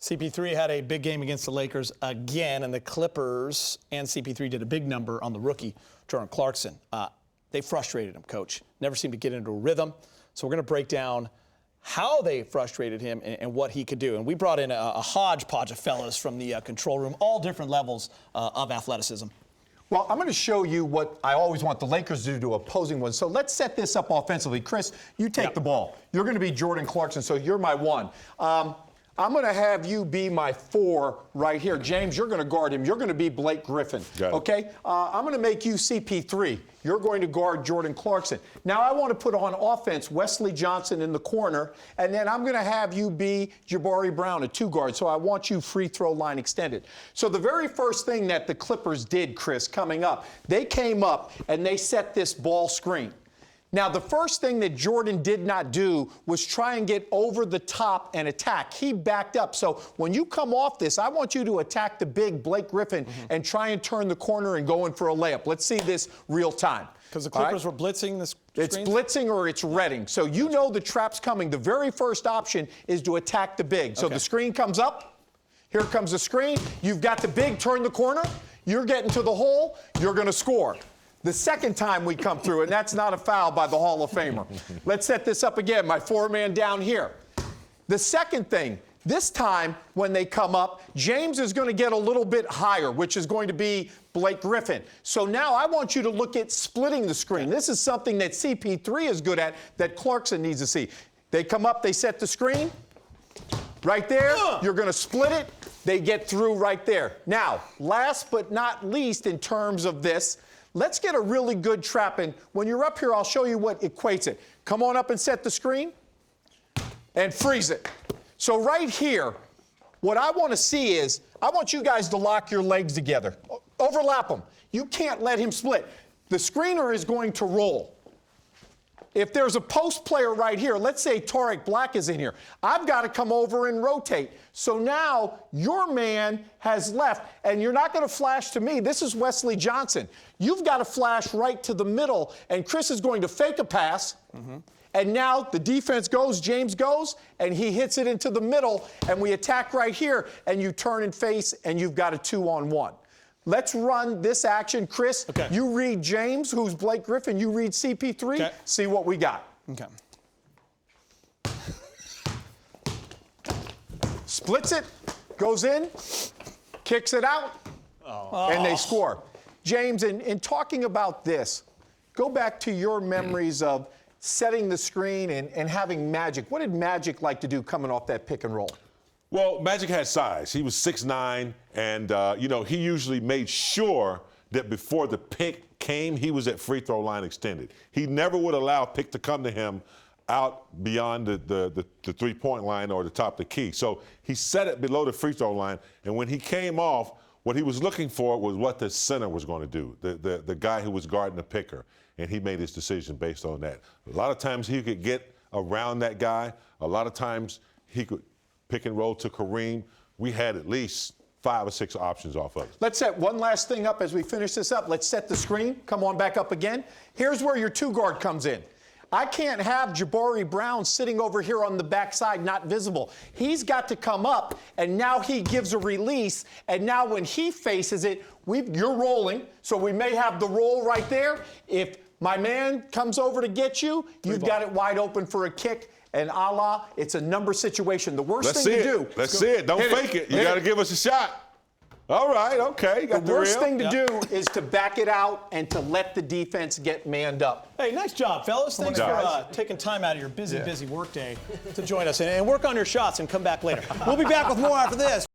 CP3 had a big game against the Lakers again, and the Clippers and CP3 did a big number on the rookie, Jordan Clarkson. They frustrated him, Coach. Never seemed to get into a rhythm. So we're going to break down how they frustrated him and what he could do. And we brought in a hodgepodge of fellas from the control room, all different levels of athleticism. Well, I'm going to show you what I always want the Lakers to do to opposing ones. So let's set this up offensively. Chris, you take the ball. You're going to be Jordan Clarkson, so you're my one. I'm going to have you be my 4 right here. James, you're going to guard him. You're going to be Blake Griffin. Okay? I'm going to make you CP3. You're going to guard Jordan Clarkson. Now, I want to put on offense Wesley Johnson in the corner, and then I'm going to have you be Jabari Brown, a 2 guard. So I want you free throw line extended. So the very first thing that the Clippers did, Chris, coming up, they came up and they set this ball screen. Now, the first thing that Jordan did not do was try and get over the top and attack. He backed up. So when you come off this, I want you to attack the big Blake Griffin and try and turn the corner and go in for a layup. Let's see this real time. Because the Clippers were blitzing this screen? It's blitzing or it's reading. So you know the trap's coming. The very first option is to attack the big. So the screen comes up. Here comes the screen. You've got the big, turn the corner. You're getting to the hole. You're going to score. The second time we come through, and that's not a foul by the Hall of Famer. Let's set this up again, my 4-man down here. The second thing, this time when they come up, James is going to get a little bit higher, which is going to be Blake Griffin. So now I want you to look at splitting the screen. This is something that CP3 is good at that Clarkson needs to see. They come up, they set the screen. Right there, you're going to split it. They get through right there. Now, last but not least in terms of this, let's get a really good trap. And when you're up here, I'll show you what equates it. Come on up and set the screen and freeze it. So right here, what I want to see is I want you guys to lock your legs together. Overlap them. You can't let him split. The screener is going to roll. If there's a post player right here, let's say Tariq Black is in here, I've got to come over and rotate. So now your man has left, and you're not going to flash to me. This is Wesley Johnson. You've got to flash right to the middle, and Chris is going to fake a pass. And now the defense goes, James goes, and he hits it into the middle, and we attack right here, and you turn and face, and you've got a 2-on-1. Let's run this action. Chris, you read James, who's Blake Griffin. You read CP3. See what we got. Splits it, goes in, kicks it out, and they score. James, in talking about this, go back to your memories of setting the screen and having Magic. What did Magic like to do coming off that pick and roll? Well, Magic had size. He was 6'9", and, he usually made sure that before the pick came, he was at free throw line extended. He never would allow a pick to come to him out beyond the three-point line or the top of the key. So he set it below the free throw line, and when he came off, what he was looking for was what the center was going to do, the guy who was guarding the picker, and he made his decision based on that. A lot of times he could get around that guy. A lot of times he could pick and roll to Kareem. We had at least 5 or 6 options off of it. Let's set one last thing up as we finish this up. Let's set the screen. Come on back up again. Here's where your 2 guard comes in. I can't have Jabari Brown sitting over here on the backside, not visible. He's got to come up, and now he gives a release, and now when he faces it, you're rolling, so we may have the roll right there. If my man comes over to get you, you've got it wide open for a kick. And it's a number situation. The worst thing to do. Let's see it. Don't fake it. You got to give us a shot. All right, okay. The worst thing to do is to back it out and to let the defense get manned up. Hey, nice job, fellas. Thanks for taking time out of your busy work day to join us and work on your shots and come back later. We'll be back with more after this.